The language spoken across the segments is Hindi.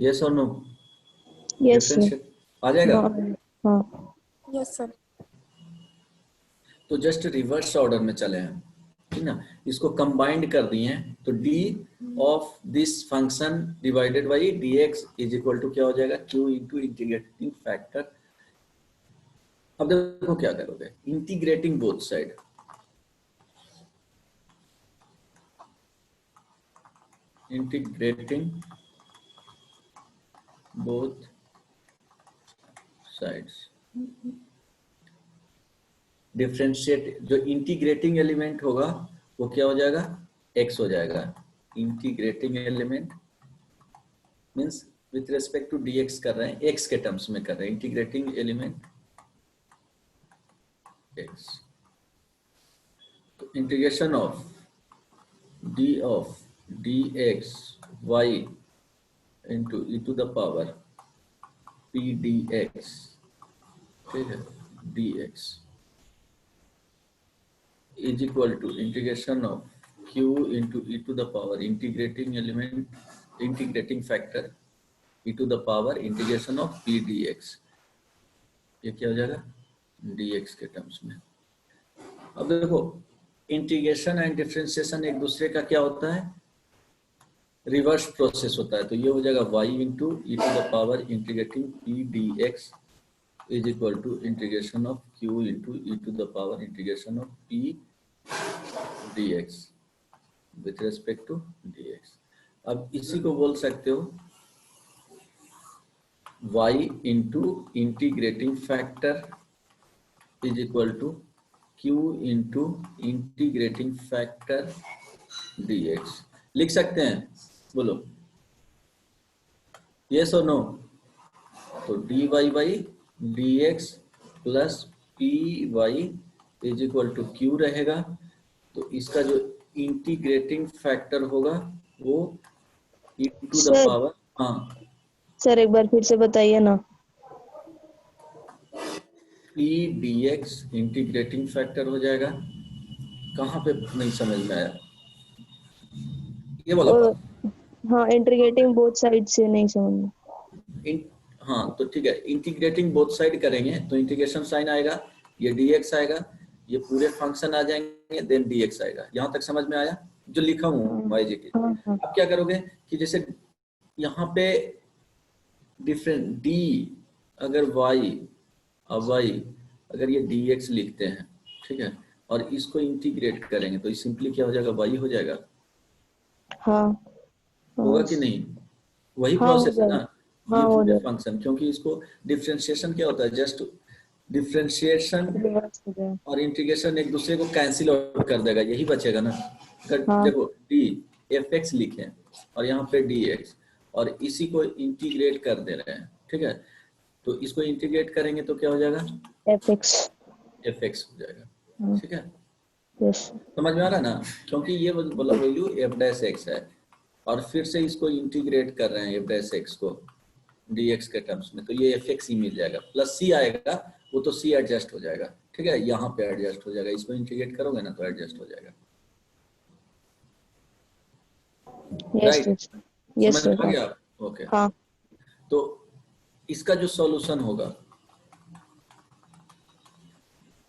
यस और नो? Yes sir. डिफरेंशिएट आ जाएगा। हाँ। Yes sir. तो जस्ट रिवर्स ऑर्डर में चले हैं, ठीक ना। इसको कंबाइंड कर दिए हैं तो d of this function divided by dx is equal to क्या हो जाएगा, q इंटू इंटीग्रेटिंग फैक्टर। अब देखो क्या करोगे, integrating both side, integrating both sides, differentiate, जो इंटीग्रेटिंग एलिमेंट होगा वो क्या हो जाएगा, x हो जाएगा। Integrating element means with respect to dx कर रहे हैं, x के टर्म्स में कर रहे हैं, इंटीग्रेटिंग एलिमेंट x। तो integration of d of dx y into e to the power p dx, ठीक है, dx is equal to integration of q into e to the power integrating element, integrating factor e to the power integration of p dx। ये क्या हो जाएगा, dx के टर्म्स में। अब देखो इंटीग्रेशन एंड डिफरेंशिएशन एक दूसरे का क्या होता है, रिवर्स प्रोसेस होता है। तो ये हो जाएगा y into E to the power integrating p dx is equal to integration of q into E to the power integration of p dx with respect to dx। अब इसी को बोल सकते हो y into integrating factor is equal to q into integrating factor dx। लिख सकते हैं, बोलो यस और नो? तो dy by dx plus py is equal to q रहेगा। तो इसका जो इंटीग्रेटिंग फैक्टर होगा वो e टू द पावर, हाँ सर एक बार फिर से बताइए ना। p dx इंटीग्रेटिंग फैक्टर हो जाएगा। कहाँ पे नहीं समझ में आया, ये वाला और पार्ट। हाँ, इंटीग्रेटिंग बोथ साइड से नहीं समझ में। हाँ तो ठीक है, इंटीग्रेटिंग बोथ साइड करेंगे तो इंटीग्रेशन साइन आएगा, ये dx आएगा, ये पूरे फंक्शन आ जाएंगे, देन dx आएगा। यहाँ तक समझ में आया जो लिखा हूँ वाई जी की। हाँ हाँ अब क्या करोगे कि जैसे यहाँ पे डिफरेंट d, अगर y, अब y अगर ये dx लिखते हैं, ठीक है, और इसको इंटीग्रेट करेंगे तो सिंपली क्या हो जाएगा, y हो जाएगा। हाँ होगा कि नहीं, वही हाँ हो प्रोसेस है ना, जाएगा। ये हाँ हो पूरे जाएगा। फंक्शन, क्योंकि इसको डिफरेंशिएशन क्या होता है, जस्ट डिफरेंशिएशन रिवर्स हो जाएगा। और इंटीग्रेशन एक दूसरे को कैंसिल आउट कर देगा, यही बचेगा ना। अगर हाँ देखो डी एफ एक्स लिखे और यहाँ पे डी एक्स और इसी को इंटीग्रेट कर दे रहे हैं, ठीक है, तो इसको इंटीग्रेट करेंगे तो क्या हो जाएगा, fx। एफ एक्स हो जाएगा, ठीक है। यस। समझ में आ रहा है ना, क्योंकि ये बोला वैल्यू एफ डैश एक्स है और फिर से इसको इंटीग्रेट कर रहे हैं एफ डैश एक्स को dx के टर्म्स में, तो ये एफ एक्स ही मिल जाएगा, प्लस सी आएगा, वो तो सी एडजस्ट हो जाएगा, ठीक है, यहाँ पे एडजस्ट हो जाएगा, इसको इंटीग्रेट करोगे ना तो एडजस्ट हो जाएगा, यस राइट। यस यस समझ में आ सर। गया? ओके। हाँ तो इसका जो सॉल्यूशन होगा,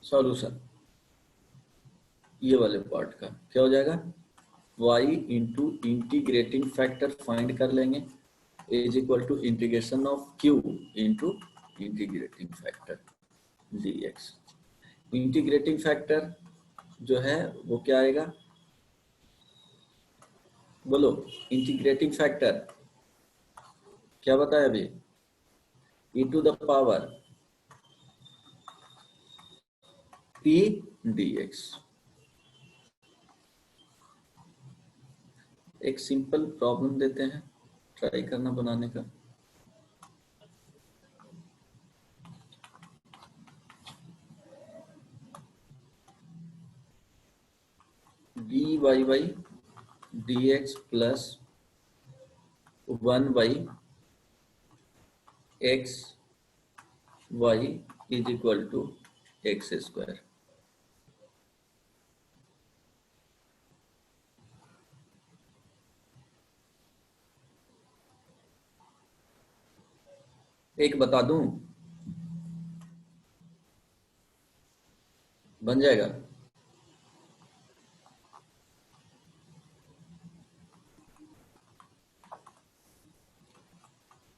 सॉल्यूशन ये वाले पार्ट का क्या हो जाएगा, y into integrating factor find कर लेंगे is equal to integration of q into integrating factor dx। Integrating factor जो है वो क्या आएगा, बोलो इंटीग्रेटिंग फैक्टर क्या बताया अभी, e to the power p dx। एक सिंपल प्रॉब्लम देते हैं, ट्राई करना बनाने का। dy by dx plus 1 by X Y is equal to X square. एक बता दूं, बन जाएगा।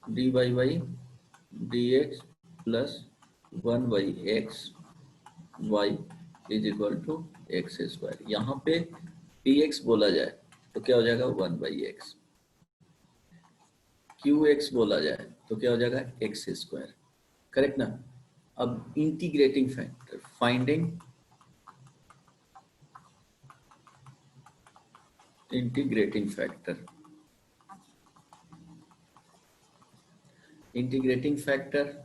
D Y Y D x plus 1/x y is equal to X square. यहाँ पे पी एक्स बोला जाए तो क्या हो जाएगा 1/x, क्यू एक्स बोला जाए तो क्या हो जाएगा एक्स स्क्वायर, करेक्ट ना। अब integrating factor finding integrating factor, integrating factor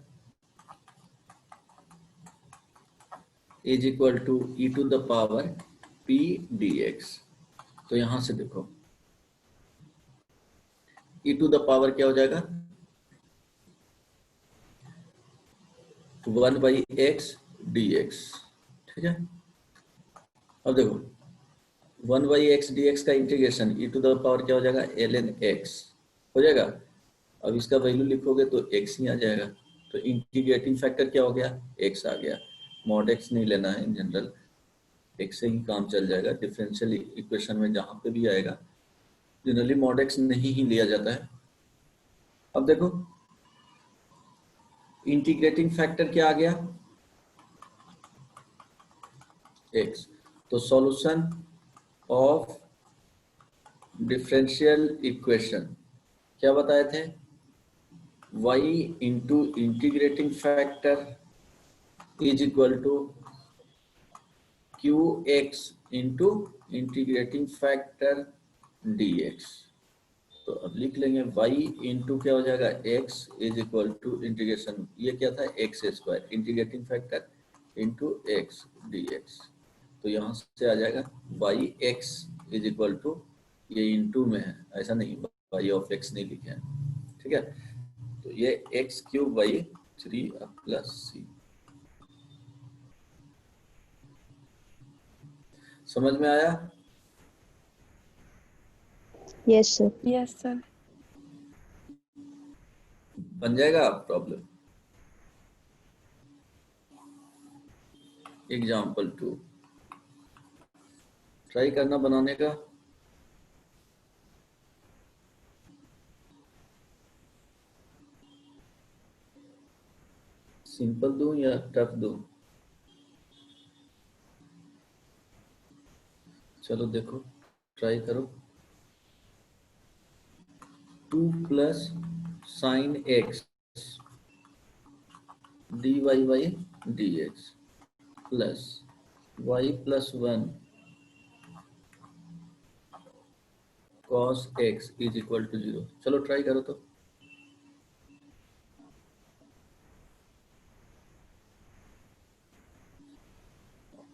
is equal to E to the power P D X. तो यहां से देखो ई टू द पावर क्या हो जाएगा 1/x dx, ठीक है। अब देखो 1/x dx का integration E to the power क्या हो जाएगा ln x हो जाएगा। अब इसका वैल्यू लिखोगे तो x ही आ जाएगा। तो इंटीग्रेटिंग फैक्टर क्या हो गया x आ गया। मॉड x नहीं लेना है, इन जनरल x से ही काम चल जाएगा। डिफरेंशियल इक्वेशन में जहां पे भी आएगा जनरली मॉड x नहीं ही लिया जाता है। अब देखो इंटीग्रेटिंग फैक्टर क्या आ गया x। तो सॉल्यूशन ऑफ डिफरेंशियल इक्वेशन क्या बताए थे y into integrating factor is equal to Q X into integrating factor dx। तो अब लिख लेंगे y इंटू क्या हो जाएगा x is equal to integration, ये क्या था X square integrating factor into X dx। तो यहाँ से आ जाएगा y x is equal to, ये इंटू में है ऐसा नहीं, y ऑफ x नहीं लिखे हैं, ठीक है। तो ये एक्स क्यूब बाई 3 प्लस सी। समझ में आया? Yes sir. Yes sir. बन जाएगा प्रॉब्लम। एग्जाम्पल 2 ट्राई करना बनाने का। सिंपल दूं या टफ दूं? चलो देखो ट्राई करो। 2 plus sine X D Y Y D x plus Y plus 1 cos X is equal to 0। चलो ट्राई करो तो।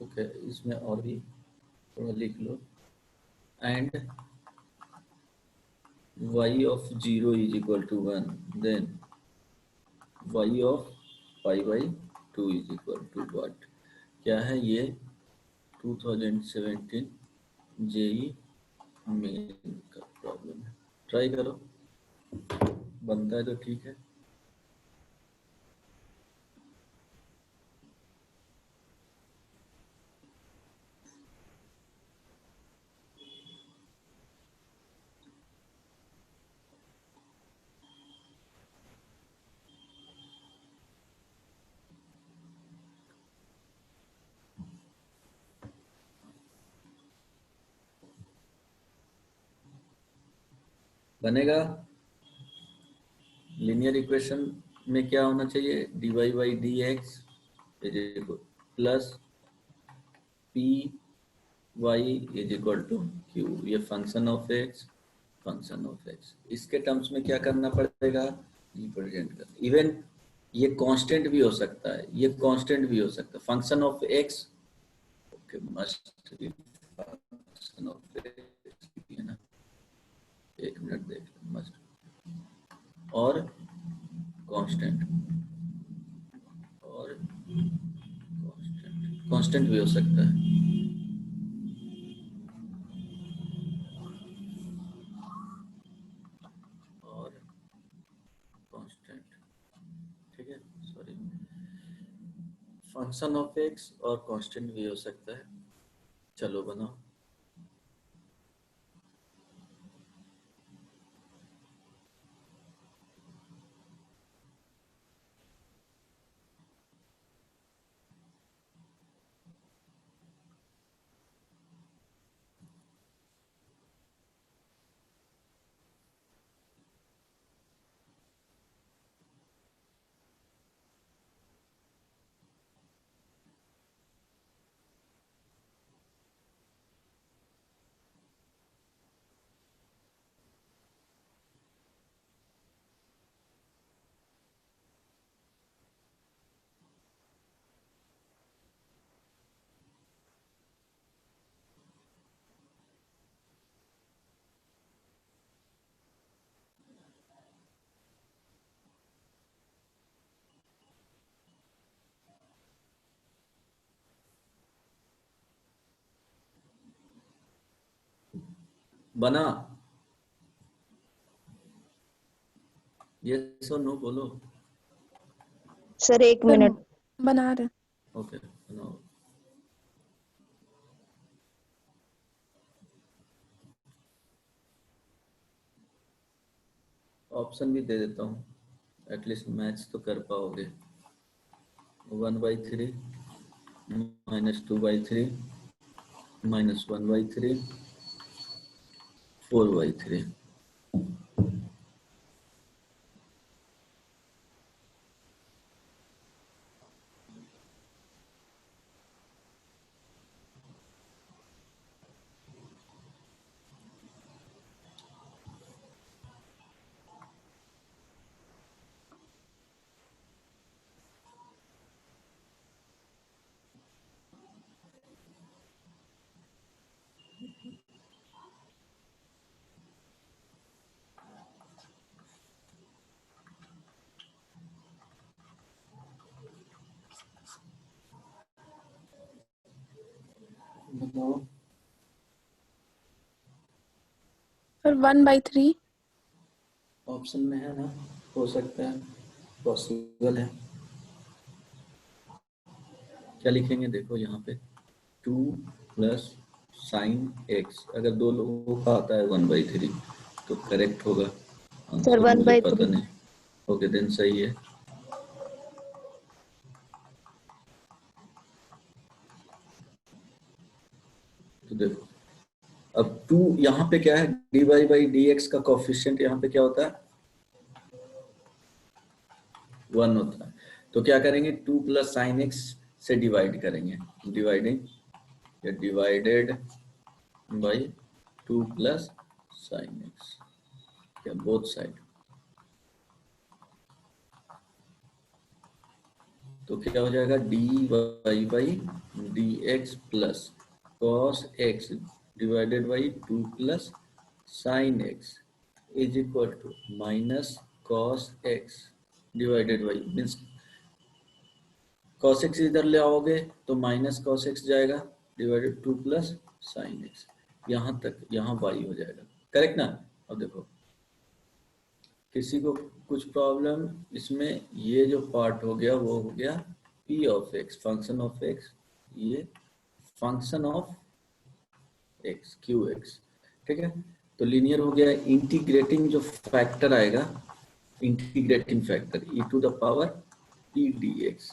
ओके इसमें और भी थोड़ा लिख लो। And y of 0 is equal to 1, then y of pi by 2 is equal to what? क्या है ये 2017 जेई मेन का प्रॉब्लम है। ट्राई करो, बनता है तो ठीक है। बनेगा। लीनियर इक्वेशन में क्या होना चाहिए d y by D x plus P y is equal to Q, ये function of x function of x. इसके टर्म्स में क्या करना पड़ेगा रिप्रेजेंट कर। इवन ये कांस्टेंट भी हो सकता है, ये कांस्टेंट भी हो सकता है function of x. Okay must be function of x है ना, एक मिनट देख लो मस्ट और कांस्टेंट और कांस्टेंट, कांस्टेंट भी हो सकता है। और कांस्टेंट फंक्शन ऑफ एक्स और कांस्टेंट भी हो सकता है। चलो बनाओ। बना? यस और नो बोलो। Sir 1 minute. बना रहे। ओके बनाओ। ऑप्शन भी दे देता हूँ, एटलीस्ट मैच तो कर पाओगे। 1/3 -2/3 -1/3 4/3। बताओ। सर 1/3। ऑप्शन में है ना, हो सकता है, पॉसिबल है। क्या लिखेंगे देखो यहाँ पे, 2 + sin x। अगर दो लोगों का आता है 1/3 तो करेक्ट होगा आंसर। सर मुझे 1/3। पता नहीं। ओके देन सही है। तो देखो अब 2 यहाँ पे क्या है, dy/dx का कोफिशिएंट यहाँ पे क्या होता है, 1 होता है। तो क्या करेंगे, 2 + sin x से डिवाइड करेंगे, डिवाइडिंग या डिवाइडेड बाई 2 + sin x, या बोथ साइड। तो क्या हो जाएगा, dy/dx plus cos x divided by 2 + sin x is equal to minus cos x divided by, means cos x इधर ले आओगे तो माइनस cos x जाएगा डिवाइडेड 2 + sin x, यहाँ तक, यहाँ y हो जाएगा। करेक्ट ना? अब देखो किसी को कुछ प्रॉब्लम इसमें, ये जो पार्ट हो गया वो हो गया p of x, function of x, ये फंक्शन ऑफ x qx, ठीक है। तो लीनियर हो गया। इंटीग्रेटिंग जो फैक्टर आएगा, integrating factor e⁻p dx,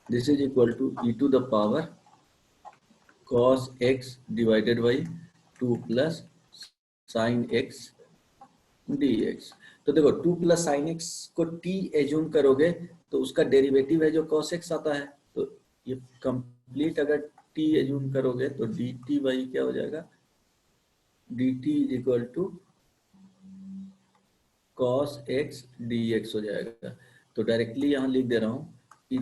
this is equal to e⁻ cos x divided by 2 + sin x dx। तो देखो 2 + sin x को t एज्यूम करोगे तो उसका डेरिवेटिव है जो cos x आता है, तो ये कंप्लीट अगर t एज्यूम करोगे तो dt बाई क्या हो जाएगा, dt is equal to cos x dx हो जाएगा। तो डायरेक्टली यहाँ लिख दे रहा हूँ e⁻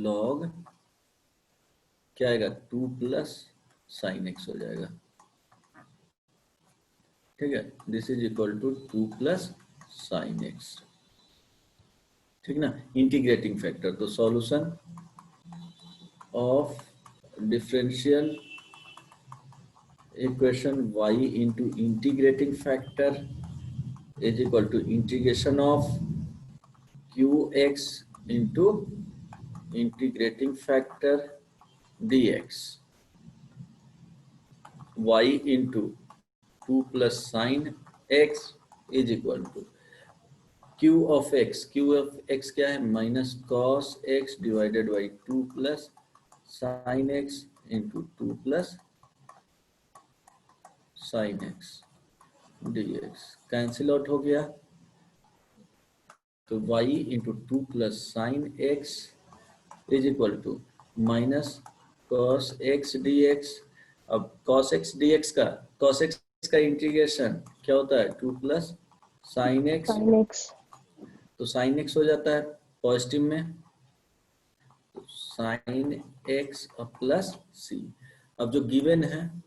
log क्या आएगा, 2 + sin x हो जाएगा, ठीक है। This is equal to 2 + sin x, ठीक ना। इंटीग्रेटिंग फैक्टर, तो solution of differential equation y into integrating factor is equal to integration of qx into integrating factor dx, y into 2 plus sine x is equal to q of x क्या है minus cos x divided by 2 plus sin x into 2 plus sin x dx cancel out हो गया, तो y into 2 plus sin x is equal to minus cos x dx। अब cos x dx का इंटीग्रेशन क्या होता है 2 plus sin x, sin x तो sin x हो जाता है पॉजिटिव में, तो sin x प्लस c। अब जो गिवन है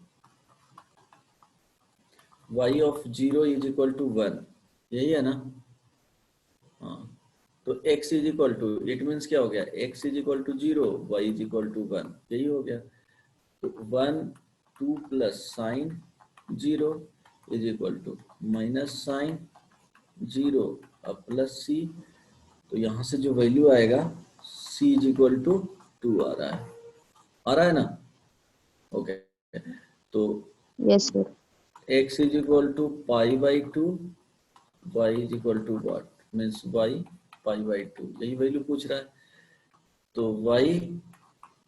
y of 0 is equal to 1, यही है ना, हाँ, तो x is equal to, it means क्या हो गया, x is equal to 0, y is equal to 1, यही हो गया। तो 1 2 plus sine 0 is equal to minus sine 0 अब प्लस c, तो यहाँ से जो वैल्यू आएगा c इज इक्वल टू 2 आ रहा है ना, ओके। तो yes sir x is equal to pi by 2, y is equal to what, means y pi by 2, यही वैल्यू पूछ रहा है। तो y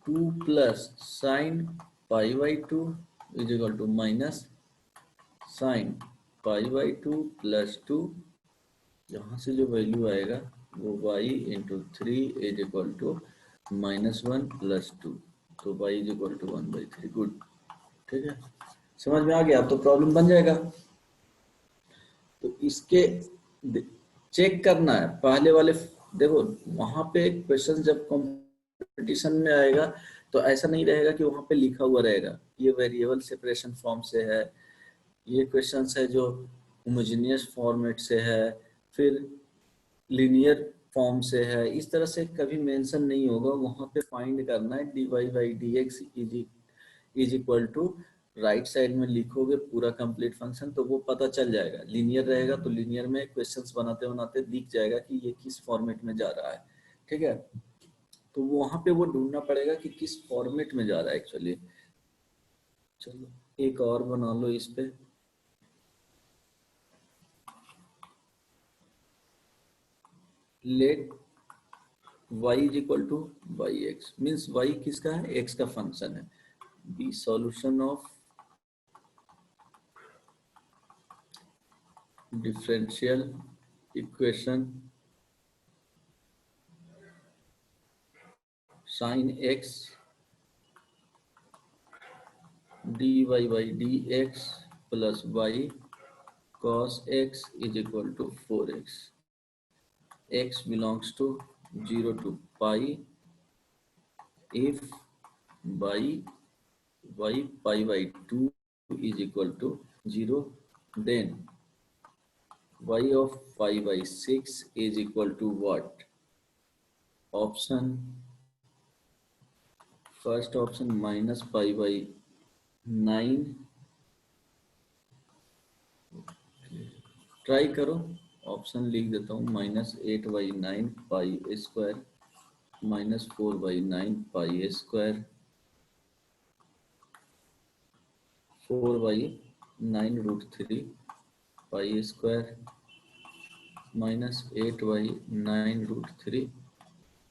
2 plus sine pi by 2 is equal to minus sine pi by 2 plus 2, यहाँ से जो वैल्यू आएगा वो y into 3 is equal to -1 plus 2, तो y is equal to 1/3। Good, ठीक है, समझ में आ गया, अब तो प्रॉब्लम बन जाएगा। तो इसके चेक करना है पहले वाले, देखो वहां पे क्वेश्चन जब कंपटीशन में आएगा तो ऐसा नहीं रहेगा कि वहां पे लिखा हुआ रहेगा ये वेरिएबल सेपरेशन फॉर्म से है, ये क्वेश्चन है जो होमोजेनियस फॉर्मेट से है, फिर लीनियर फॉर्म से है, इस तरह से कभी मेंशन नहीं होगा। वहां पे फाइंड करना है dy by D x is equal to, right side में लिखोगे पूरा कंप्लीट फंक्शन तो वो पता चल जाएगा। लीनियर रहेगा तो लीनियर में क्वेश्चंस बनाते बनाते दिख जाएगा कि ये किस फॉर्मेट में जा रहा है, ठीक है। तो वहां पे वो ढूंढना पड़ेगा कि किस फॉर्मेट में जा रहा है एक्चुअली। चलो एक और बना लो इस पे, let y is equal to by X, means y किसका है, x का फंक्शन है। Be solution of differential equation sin x dy by D x plus y cos x is equal to 4x, x belongs to 0 to pi if y pi by 2 is equal to 0, then y of pi by 6 is equal to what? Option, first option minus pi by 9, try करो, ऑप्शन लिख देता हूँ, -8/9 pi square -4/9 pi square 4/9√3 pi square -8/9√3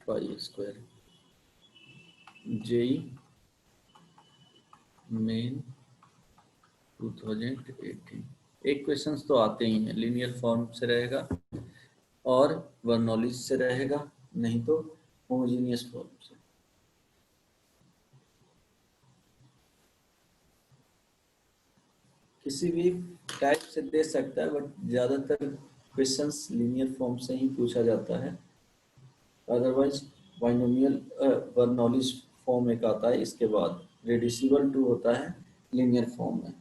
pi square. JEE Main 2018, एक क्वेश्चंस तो आते ही हैं, लीनियर फॉर्म से रहेगा और बर्नौलीज से रहेगा, नहीं तो होमोजेनियस फॉर्म से। किसी भी टाइप से दे सकता है, बट ज्यादातर क्वेश्चंस लीनियर फॉर्म से ही पूछा जाता है। अदरवाइज बाइनोमियल बर्नौलीज फॉर्म एक आता है, इसके बाद रेड्यूसिबल टू होता है लीनियर फॉर्म में।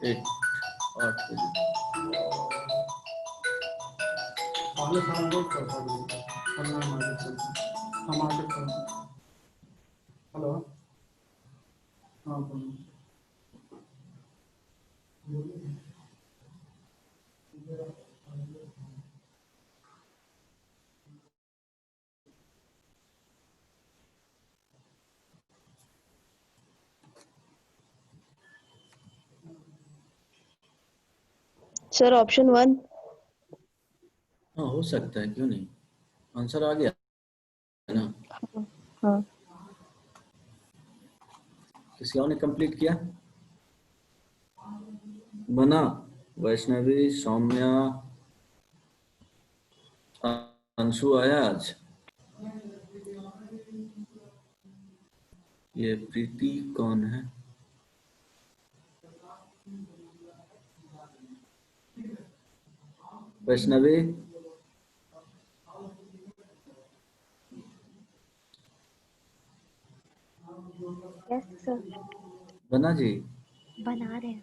एक 8 बजे आगे सारा लोग करता हूँ करना हमारे चलते हम आगे करते। हेलो हाँ बोलो। Sir option 1। हाँ हो सकता है, क्यों नहीं, आंसर आ गया है ना। हाँ किसी और ने कंप्लीट किया? बना? वैष्णवी, सौम्या, अंशु आया आज? ये प्रीति कौन है? वैष्णवी, यस सर, बना जी? बना रहे हैं।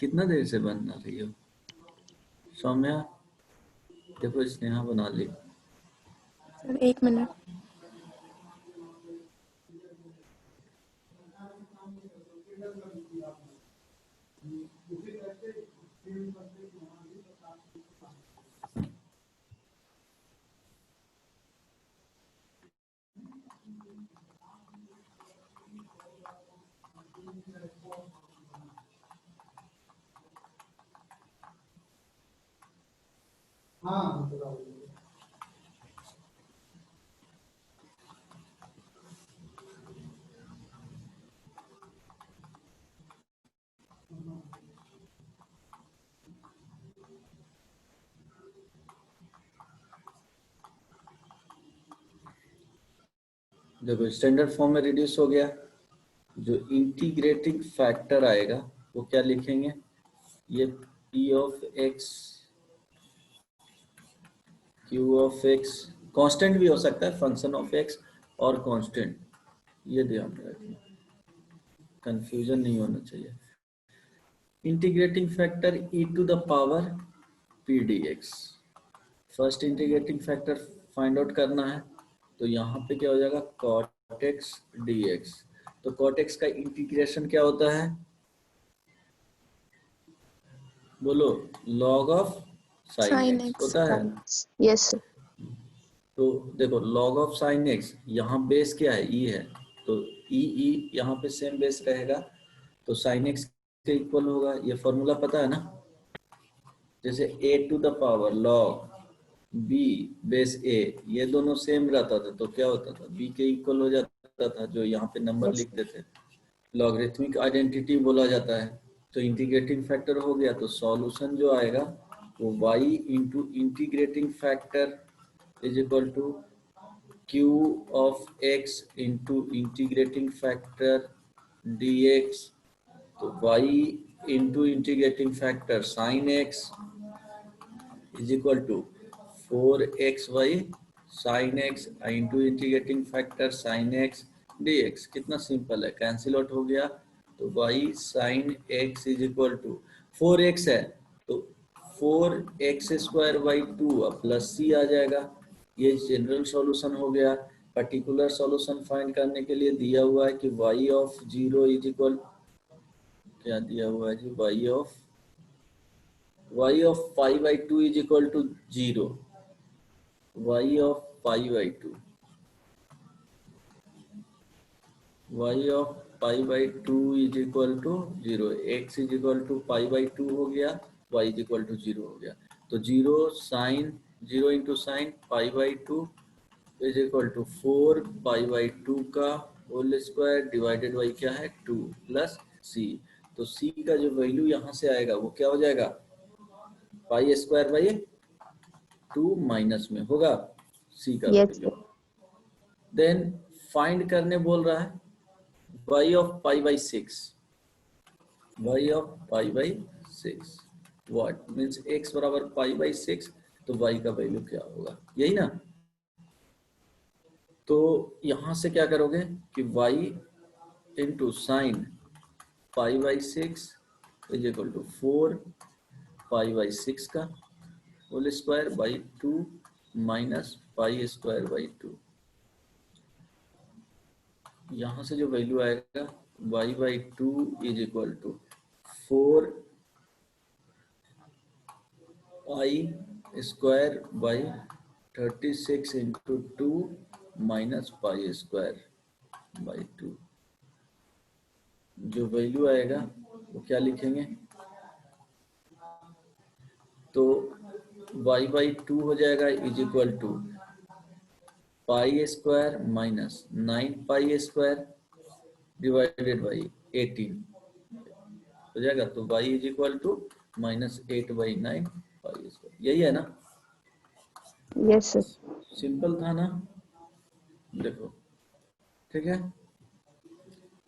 कितना देर से बना रही हो? सौम्या, देखो स्नेहा बना ली। Sir 1 minute. हाँ देखो स्टैंडर्ड फॉर्म में रिड्यूस हो गया। जो इंटीग्रेटिंग फैक्टर आएगा वो क्या लिखेंगे? ये p of x, q of x, constant भी हो सकता है, फंक्शन ऑफ x और कांस्टेंट, ये ध्यान में रखना, कंफ्यूजन नहीं होना चाहिए। Integrating factor e to the power p dx। First integrating factor find out करना है, तो यहाँ पे क्या हो जाएगा, cot x dx। तो cot x का इंटीग्रेशन क्या होता है, बोलो, log of sin Sin x x। होता है। Yes sir. तो देखो log ऑफ sin x, यहाँ बेस क्या है, e है, तो e यहाँ पे सेम बेस रहेगा, तो sin x के इक्वल होगा। ये फॉर्मूला पता है ना, जैसे a to the power log b base a, ये दोनों सेम रहता था तो क्या होता था, b के इक्वल हो जाता था, जो यहाँ पे नंबर Yes. लिखते थे, लॉगरिथमिक आइडेंटिटी बोला जाता है। तो इंटीग्रेटिंग फैक्टर हो गया, तो सॉल्यूशन जो आएगा वो y into integrating factor is equal to q of x into integrating factor dx। तो y into integrating factor sin x is equal to 4xy sin x into integrating factor sin x dx। कितना सिंपल है, कैंसिल आउट हो गया, तो y sin x is equal to 4x है तो 4x square by 2 plus c आ जाएगा। ये जनरल सॉल्यूशन हो गया। पर्टिकुलर सॉल्यूशन फाइंड करने के लिए दिया हुआ है कि y ऑफ 0 इज इक्वल, क्या दिया हुआ है जी, y of pi by 2 is equal to 0, y of pi by 2, y of pi by 2 is equal to 0, x is equal to pi by 2 हो गया, y is equal to 0 हो गया, तो 0 sin 0 into sin pi by 2 is equal to 4 pi by 2 का होल स्क्वायर डिवाइडेड बाई क्या है 2 प्लस c। तो c का जो वैल्यू यहाँ से आएगा वो क्या हो जाएगा, पाई स्क्वायर बाई 2 माइनस में होगा c का Yes, वैल्यू। sir. देन फाइंड करने बोल रहा है y ऑफ पाई बाई 6, y ऑफ pi by 6 what means x बराबर पाई बाई 6, तो y का वैल्यू क्या होगा, यही ना। तो यहां से क्या करोगे कि y into sine pi by 6 is equal to 4 pi by 6 का whole square by 2 minus pi square by 2। यहाँ से जो वैल्यू आएगा y by 2 is equal to 4 pi square by 36 into 2 minus pi square by 2। जो वैल्यू आएगा वो क्या लिखेंगे, तो y बाई 2 हो जाएगा is equal to pi square minus 9 pi square divided by 18 हो जाएगा। तो y is equal to minus 8 by 9 pi square. यही है ना, यस सर। सिंपल था ना। देखो ठीक है,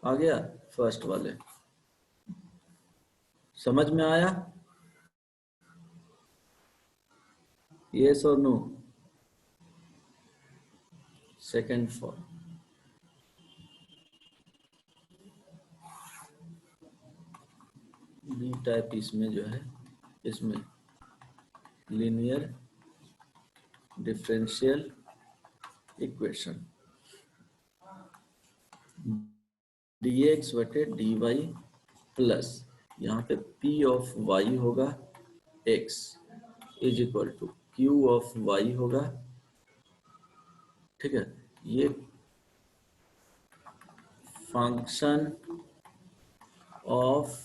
आ गया फर्स्ट वाले, समझ में आया? यस और no? Second for B type इसमें जो है, इसमें लीनियर डिफरेंशियल इक्वेशन dx बटे dy प्लस यहाँ पे p ऑफ y होगा x is equal to q of y होगा। ठीक है, ये फंक्शन ऑफ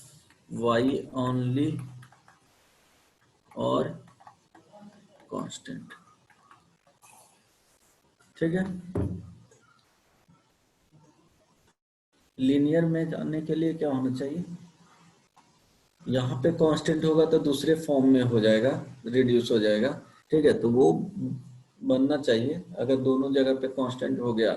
y ओनली और कांस्टेंट। ठीक है, लीनियर में जाने के लिए क्या होना चाहिए, यहाँ पे कांस्टेंट होगा तो दूसरे फॉर्म में हो जाएगा, रिड्यूस हो जाएगा। ठीक है, तो वो बनना चाहिए। अगर दोनों जगह पे कांस्टेंट हो गया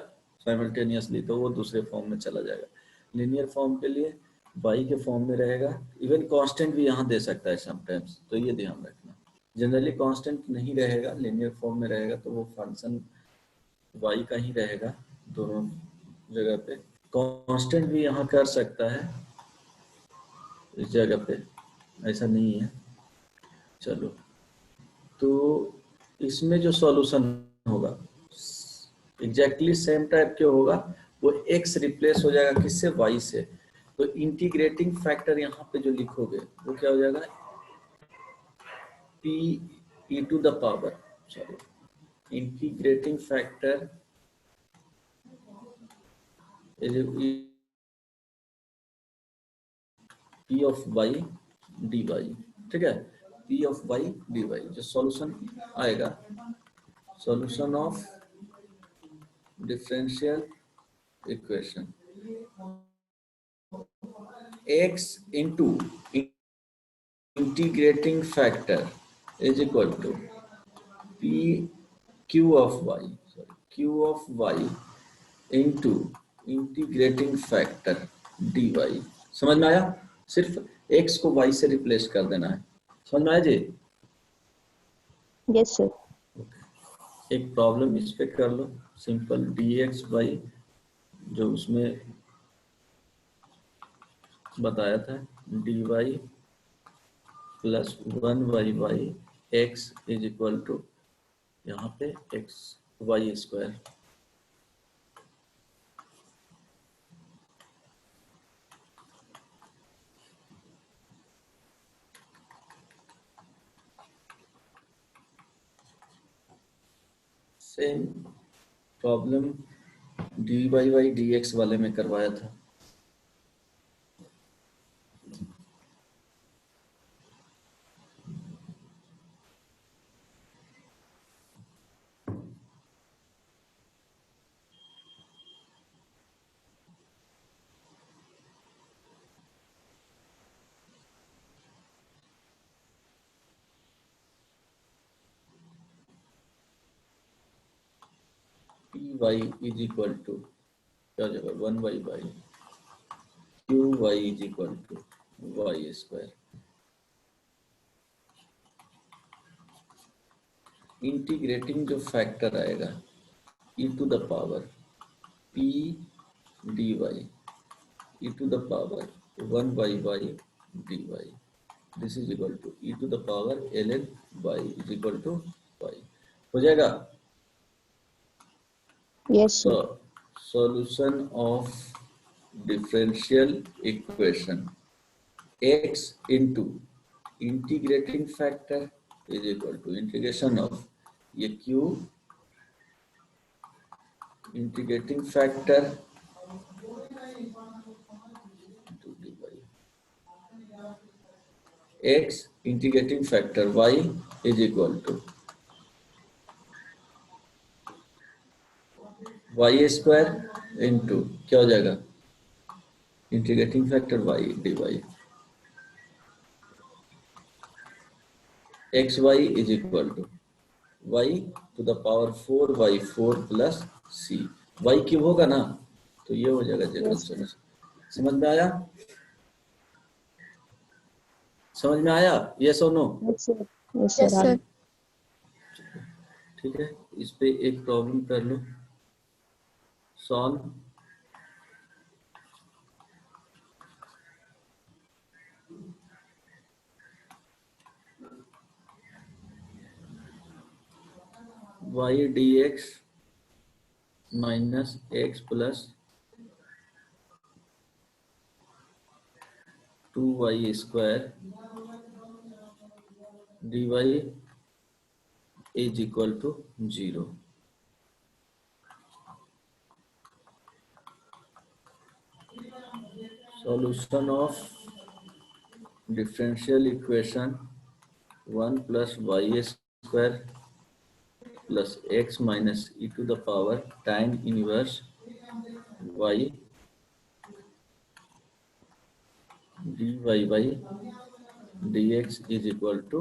साइमल्टेनियसली तो वो दूसरे फॉर्म में चला जाएगा। लीनियर फॉर्म के लिए y के फॉर्म में रहेगा, इवन कांस्टेंट भी यहाँ दे सकता है समटाइम्स, तो ये ध्यान रखना। जनरली कांस्टेंट नहीं रहेगा, लीनियर फॉर्म में रहेगा तो वो फंक्शन y का ही रहेगा दोनों जगह पे। कांस्टेंट भी यहाँ कर सकता है इस जगह पे, ऐसा नहीं है। चलो, तो इसमें जो सॉल्यूशन होगा एग्जैक्टली सेम टाइप के होगा, वो x रिप्लेस हो जाएगा किससे, y से। तो इंटीग्रेटिंग फैक्टर यहाँ पे जो लिखोगे वो क्या हो जाएगा, p e to the power, sorry integrating factor p of y dy। ठीक है, p ऑफ y dy जो सॉल्यूशन आएगा, solution of differential equation x into integrating factor is equal to p q of y, sorry q of y into integrating factor dy। समझ में आया? सिर्फ x को y से रिप्लेस कर देना है। समझ में आया जी? Yes sir. एक प्रॉब्लम इस पे कर लो, सिंपल dx बाई जो उसमें बताया था dy plus 1y by x is equal to यहाँ पे x y square. Same problem dy by dx वाले में करवाया था। y इज इक्वल टू क्या हो जाएगा, 1y by qy is equal to y square. Integrating जो फैक्टर आएगा e to the power p dy e to the power 1y by dy। This is equal to E to the power ln y is equal to y हो जाएगा। Yes, So sir. solution of differential equation x into integrating factor is equal to integration of ये q integrating factor into dy x integrating factor y is equal to y square into क्या हो जाएगा integrating factor y dy x Y is equal to y to the power 4 by 4 plus c y cube होगा ना तो ये हो जाएगा जनरल Yes, sir. सोल्यूशन। समझ में आया? समझ में आया? यस और no? Yes, sir. Yes, sir. Yes, sir. ठीक है, इस पे एक प्रॉब्लम कर लो solve. y dx minus x plus 2y square dy is equal to 0। Solution of differential equation 1 plus y square plus x minus e to the power tan inverse y dy by dx is equal to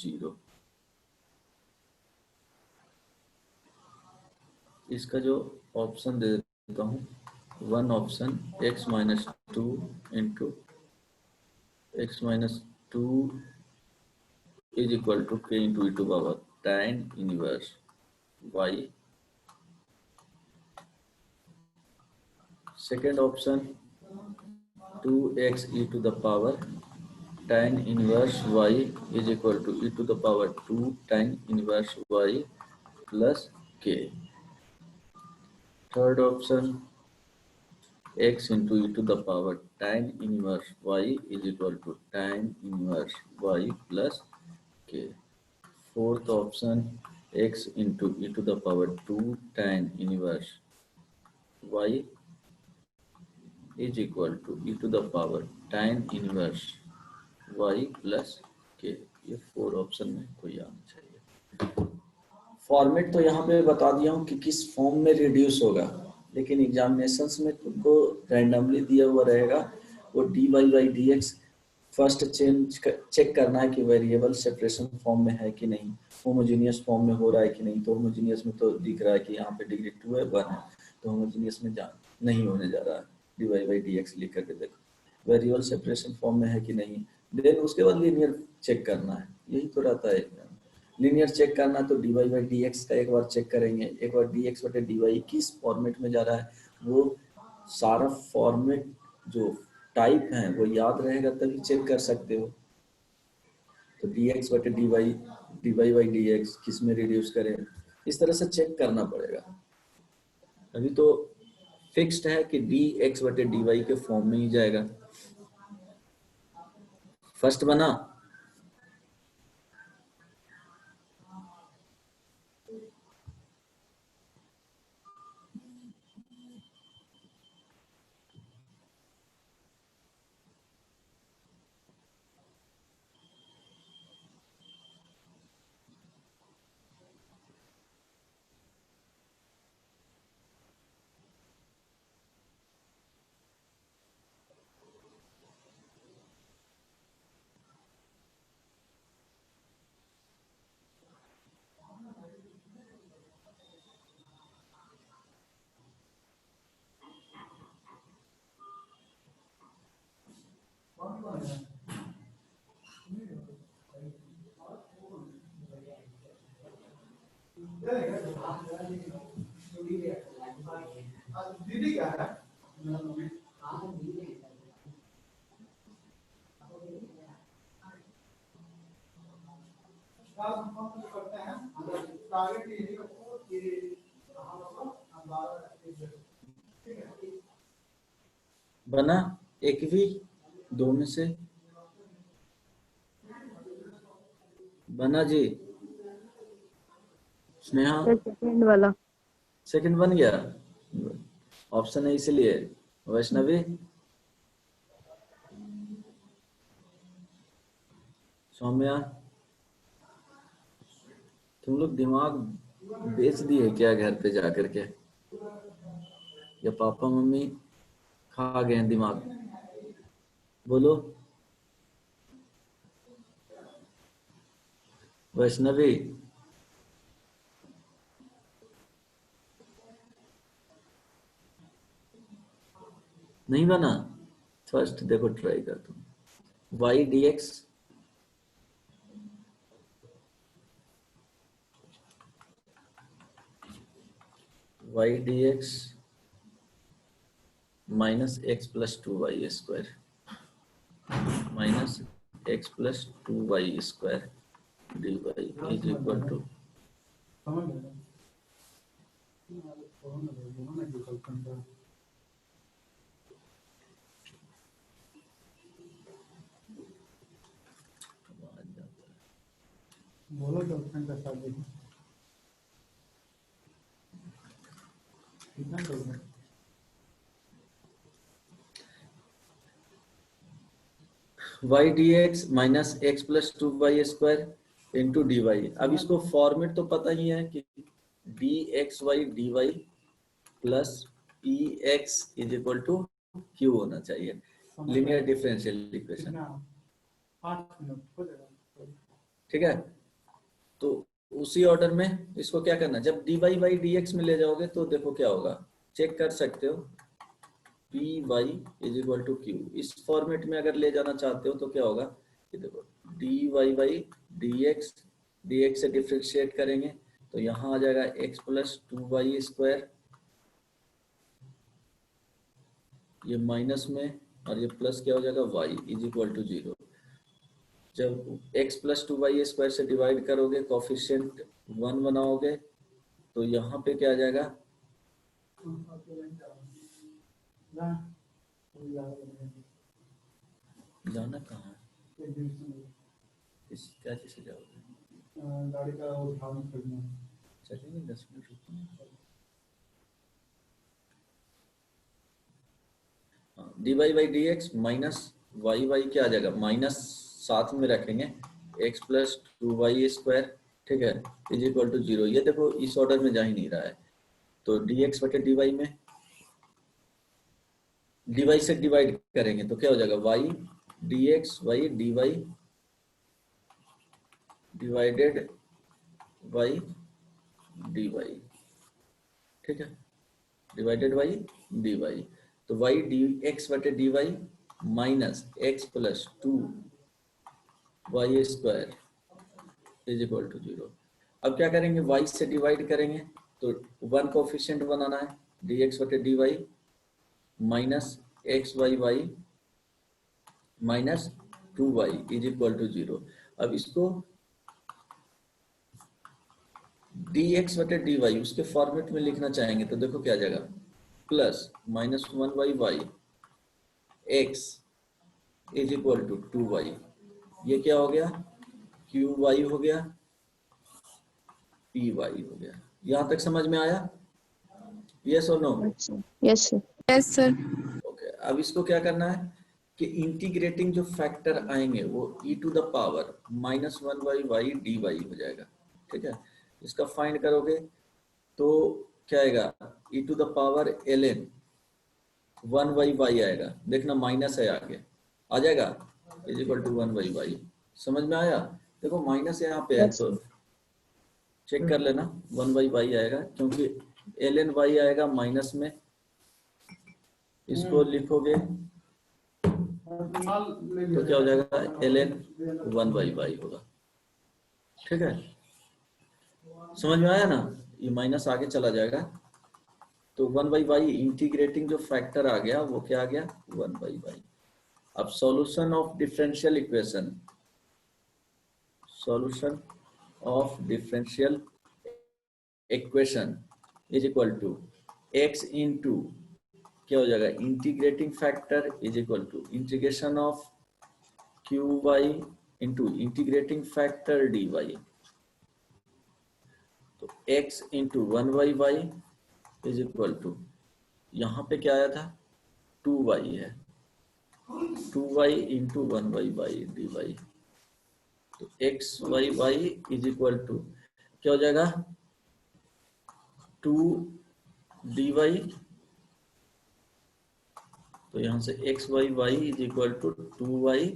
0। इसका जो ऑप्शन दे देता हूँ, one option x minus 2 into x minus 2 is equal to k into e to the power tan inverse y। Second option 2x e to the power tan inverse y is equal to e to the power 2 tan inverse y plus k। Third option x into e to the power tan inverse y is equal to tan inverse y plus k। Fourth option x into e to the power 2 tan inverse y is equal to e to the power tan inverse y plus k। ये 4 ऑप्शन में कोई आना चाहिए। फॉर्मेट तो यहाँ पे बता दिया हूँ कि किस फॉर्म में रिड्यूस होगा, लेकिन एग्जामिनेशंस में तुमको रैंडमली दिया हुआ रहेगा। वो dy by D x first check करना है कि वेरिएबल सेपरेशन फॉर्म में है कि नहीं, होमोजीनियस फॉर्म में हो रहा है कि नहीं। तो होमोजीनियस में तो दिख रहा है कि यहाँ पे डिग्री 2 है 1 है, तो होमोजीनियस में नहीं होने जा रहा है। dy बाई डी एक्स लिख करके देखो वेरिएबल सेपरेशन फॉर्म में है कि नहीं। देन उसके बाद लीनियर चेक करना है, यही तो रहता है। लीनियर चेक करना तो dy बाई डी एक्स का एक बार चेक करेंगे, एक बार dx बटे dy किस फॉर्मेट में जा रहा है, वो सारा फॉर्मेट जो टाइप है वो याद रहेगा तभी चेक कर सकते हो। तो dx बटे dy बाई डी एक्स किस में रिड्यूस करें, इस तरह से चेक करना पड़ेगा। अभी तो फिक्स्ड है कि dx बटे dy के फॉर्म में ही जाएगा। फर्स्ट बना बना एक भी दो में से? बना जी? स्नेहा सेकंड वाला। सेकंड बन गया, ऑप्शन है इसलिए। वैष्णवी, सौम्या, तुम लोग दिमाग बेच दिए क्या घर पे जाकर के, या पापा मम्मी खा गए हैं दिमाग? बोलो। वैष्णवी, नहीं बना? फर्स्ट देखो ट्राई कर तुम। y dx y dx minus x plus 2y square minus x plus 2y square dy is equal to. समझ गए? दोनों ने गर्लफ्रेंड का बोलो, गर्लफ्रेंड का शादी कितना करोगे? y dx minus x plus 2y square into d y. अब इसको फॉर्मेट तो पता ही है कि dxy dy plus p x is equal to q होना चाहिए, लीनियर डिफरेंशियल इक्वेशन। कितना? 8 मिनट हो जाएगा। ठीक है, तो उसी ऑर्डर में इसको क्या करना, जब dy बाई डी एक्स में ले जाओगे तो देखो क्या होगा, चेक कर सकते हो। P y is equal to q, इस फॉर्मेट में अगर ले जाना चाहते हो तो क्या होगा, ये देखो dy बाई डी एक्स से डिफ्रेंशिएट करेंगे तो यहाँ आ जाएगा x प्लस 2y स्क्वायर, ये माइनस में, और ये प्लस क्या हो जाएगा y इज इक्वल टू 0। जब x प्लस 2y स्क्वायर से डिवाइड करोगे, कोफिशिएंट 1 बनाओगे तो यहाँ पे क्या आ जाएगा, जाना कहाँ है, इस क्या चीज से जाओगे? गाड़ी का वो भाव करना। चलेंगे 10 मिनट रुको। D y by D x minus y y क्या आ जाएगा, माइनस साथ में रखेंगे एक्स प्लस 2y स्क्वायर, ठीक है, इज इक्वल टू 0। ये देखो इस ऑर्डर में जा ही नहीं रहा है, तो डी एक्स बटे डी वाई में डी वाई से डिवाइड करेंगे तो क्या हो जाएगा, y D x y d y divided y d y, ठीक है, डिवाइडेड वाई डी वाई। तो वाई डी एक्स बटे d y minus x plus 2y square is equal to 0। अब क्या करेंगे, y से डिवाइड करेंगे तो 1 कोफिशिएंट बनाना है, डी एक्स बटे d y minus x y y minus 2y is equal to 0। अब इसको dx बटे dy उसके फॉर्मेट में लिखना चाहेंगे तो देखो क्या आ जाएगा, plus minus 1y x is equal to 2y। ये क्या हो गया, qy हो गया, py हो गया। यहां तक समझ में आया? यस और no? Yes sir. Yes sir. Okay, अब इसको क्या करना है कि इंटीग्रेटिंग जो फैक्टर आएंगे वो e to the power minus 1y dy हो जाएगा, ठीक है। इसका फाइंड करोगे तो क्या आएगा, e to the power ln 1y आएगा, देखना माइनस है आगे, आ जाएगा इज इक्वल टू 1y। समझ में आया? देखो माइनस यहाँ पे है तो चेक कर लेना, 1y आएगा क्योंकि ln y आएगा माइनस में, इसको लिखोगे तो क्या हो जाएगा, ln 1y होगा, ठीक है। समझ में आया ना, ये माइनस आगे चला जाएगा तो 1/y इंटीग्रेटिंग जो फैक्टर आ गया वो क्या आ गया, 1/y। अब solution of differential equation, solution of differential equation is equal to x into क्या हो जाएगा, integrating factor is equal to integration of Q y into integrating factor d y. तो x into one y y is equal to, यहाँ पे क्या आया था, 2y है, 2y into one y Y d y. तो x y y is equal to क्या हो जाएगा, 2 dy। तो यहाँ से x y y is equal to 2y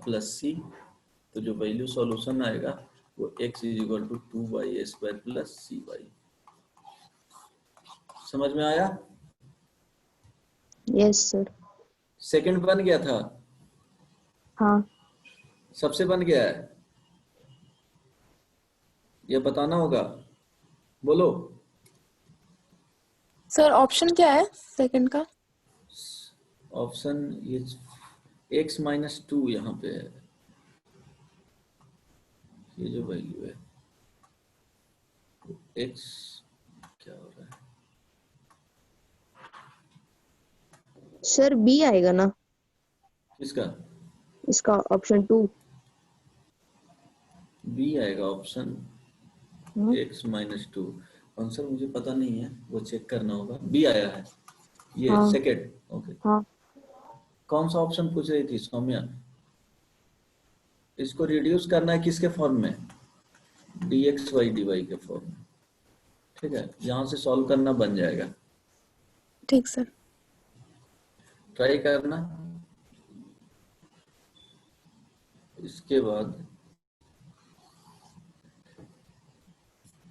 plus C. तो जो वैल्यू सॉल्यूशन आएगा वो x is equal to 2y² plus cy। समझ में आया? Yes sir. सेकंड बन गया था? हाँ सबसे बन गया है? ये बताना होगा, बोलो। सर ऑप्शन क्या है सेकंड का? ऑप्शन इज x-2 यहाँ पे है, ये जो वैल्यू है x क्या हो रहा है, सर बी आएगा ना किसका? इसका, ऑप्शन 2। बी आएगा ऑप्शन x-2। आंसर मुझे पता नहीं है, वो चेक करना होगा। बी आया है ये हाँ। सेकंड। ओके, हाँ कौन सा ऑप्शन पूछ रही थी सौम्या? इसको रिड्यूस करना है किसके फॉर्म में, dx/dy के फॉर्म में। ठीक है, यहाँ से सॉल्व करना बन जाएगा, ठीक सर। ट्राई करना। इसके बाद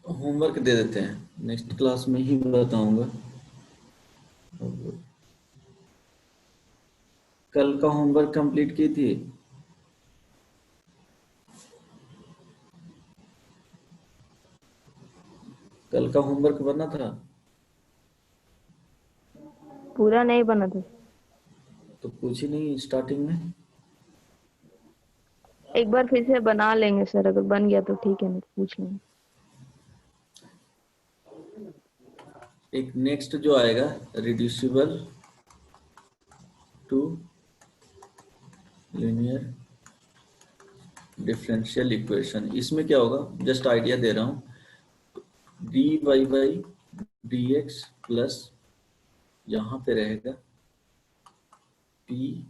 होमवर्क दे देते हैं, नेक्स्ट क्लास में ही बताऊंगा। कल का होमवर्क कंप्लीट की थी? कल का होमवर्क बना था? पूरा नहीं बना था। तो पूछ ही नहीं स्टार्टिंग में। एक बार फिर से बना लेंगे सर, अगर बन गया तो ठीक है, नहीं तो पूछ लेंगे। एक नेक्स्ट जो आएगा, reducible to linear differential equation. इसमें क्या होगा, जस्ट आइडिया दे रहा हूं, dy/dx प्लस यहां पे रहेगा py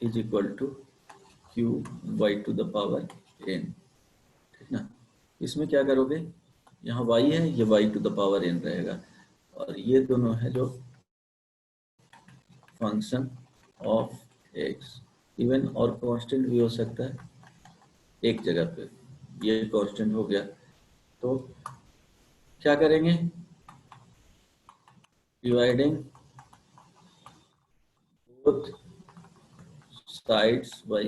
is equal to qy⁴n। ठीक ना? इसमें क्या करोगे, यहाँ y है, ये y⁴n रहेगा, और ये दोनों है जो फंक्शन ऑफ x। इवन और कांस्टेंट भी हो सकता है एक जगह पे, ये कांस्टेंट हो गया। तो क्या करेंगे, dividing both sides by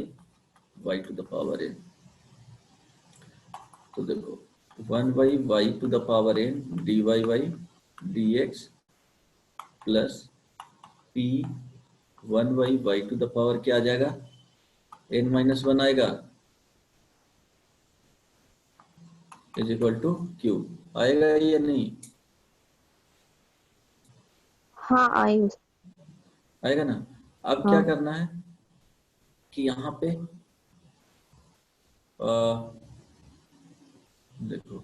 y⁴n। तो देखो 1/y⁴n dy/dx प्लस p1/y⁴ क्या आ जाएगा, n-1 आएगा, इज इक्वल टू q। आएगा या नहीं? हाँ आएगा। आएगा ना? अब हाँ। क्या करना है कि यहाँ पे देखो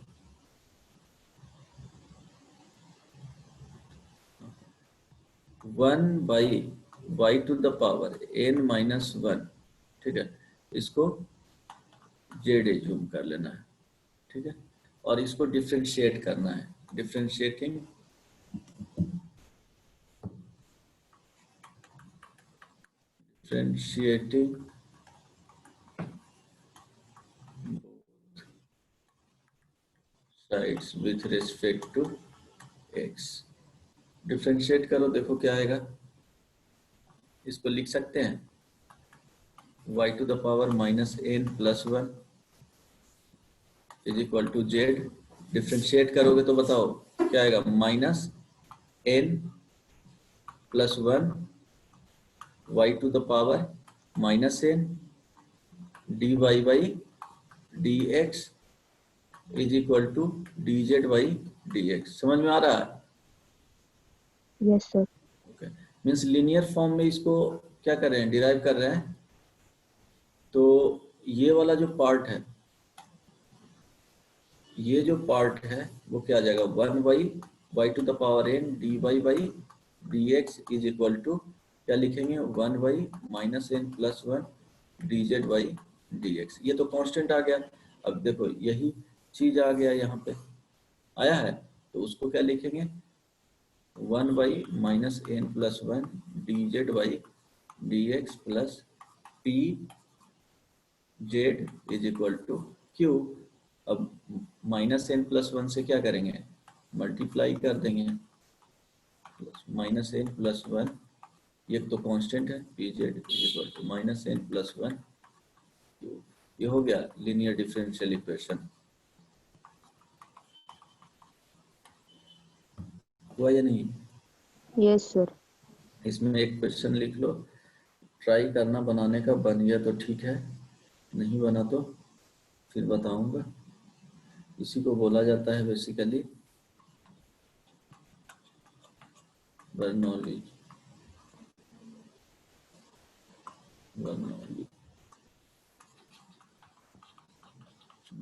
1/y⁴n-1, ठीक है, इसको z जूम कर लेना है। ठीक है, और इसको डिफरेंशिएट करना है, differentiating sides with respect to x। Differentiate करो, देखो क्या आएगा। इसको लिख सकते हैं y⁻n+1 is equal to z। Differentiate करोगे तो बताओ क्या आएगा, -n+1 y⁻n d y by D x is equal to d z by D x. समझ में आ रहा है? Yes sir. Okay, means linear form में इसको क्या कर रहे हैं, डिराइव कर रहे हैं। तो ये वाला जो पार्ट है, ये जो पार्ट है वो क्या आ जाएगा, 1 by y to the power n d y by D x is equal to क्या लिखेंगे, 1 by minus n plus 1 d z by D x. ये तो कांस्टेंट आ गया। अब देखो यही चीज आ गया, यहाँ पे आया है, तो उसको क्या लिखेंगे, 1 by minus n plus 1 d z by D x plus p z is equal to q. अब माइनस एन प्लस 1 से क्या करेंगे, मल्टीप्लाई कर देंगे, माइनस एन प्लस 1, ये तो कांस्टेंट है, p z is equal to minus n plus 1। ये हो गया लीनियर डिफरेंशियल इक्वेशन। हुआ या नहीं? Yes sir. इसमें एक क्वेश्चन लिख लो, ट्राई करना बनाने का, बन गया तो ठीक है, नहीं बना तो फिर बताऊंगा। इसी को बोला जाता है बेसिकली बर्नौली।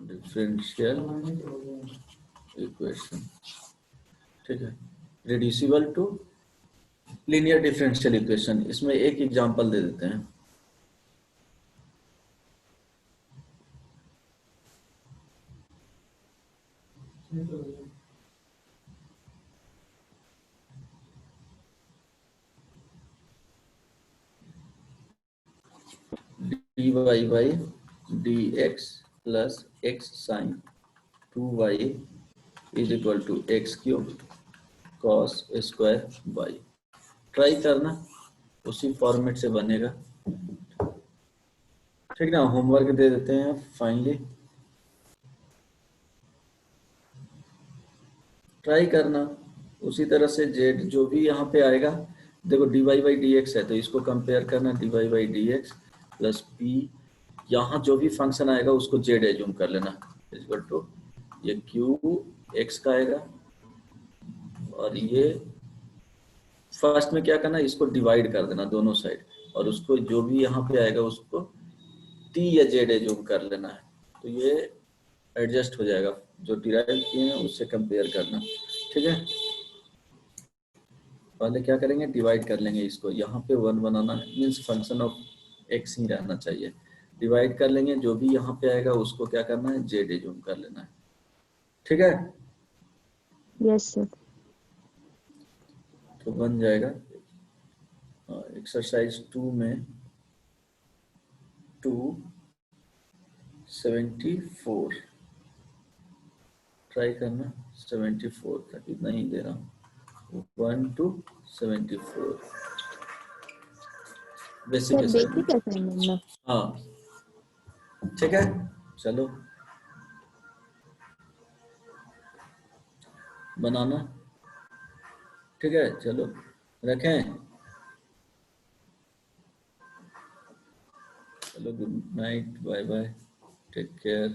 डिफरेंशियल इक्वेशन, ठीक है, reducible to linear differential equation. इसमें एक एग्जांपल दे देते हैं। D y by D x plus x sine 2y is equal to x cube cos square y. Try करना, उसी फॉर्मेट से बनेगा, ठीक ना। होमवर्क दे देते हैं फाइनली, ट्राई करना उसी तरह से। जेड जो भी यहाँ पे आएगा, देखो d y by D x है तो इसको कंपेयर करना, d y by D x plus p, यहाँ जो भी फंक्शन आएगा उसको जेड एज्यूम कर लेना, इक्वल टू ये क्यू एक्स का आएगा, और ये फर्स्ट में क्या करना, इसको डिवाइड कर देना दोनों साइड, और उसको जो भी यहाँ पे आएगा उसको टी या जेड एज्यूम कर लेना है, तो ये एडजस्ट हो जाएगा। जो डिराइव किए हैं उससे कंपेयर करना, ठीक है। पहले क्या करेंगे, डिवाइड कर लेंगे इसको, यहाँ पे 1 बनाना है, मीन्स फंक्शन ऑफ एक्स ही रहना चाहिए। डिवाइड कर लेंगे, जो भी यहाँ पे आएगा उसको क्या करना है, जेड एज्यूम कर लेना है, ठीक है। Yes sir. तो बन जाएगा एक्सरसाइज 2 में 274 ट्राई करना, 74 तक, इतना ही दे रहा हूँ, 1 to 74 basic sir basic assignment. Assignment ना। हाँ ठीक है, चलो बनाना, ठीक है, चलो रखें, चलो good night, bye bye, take care.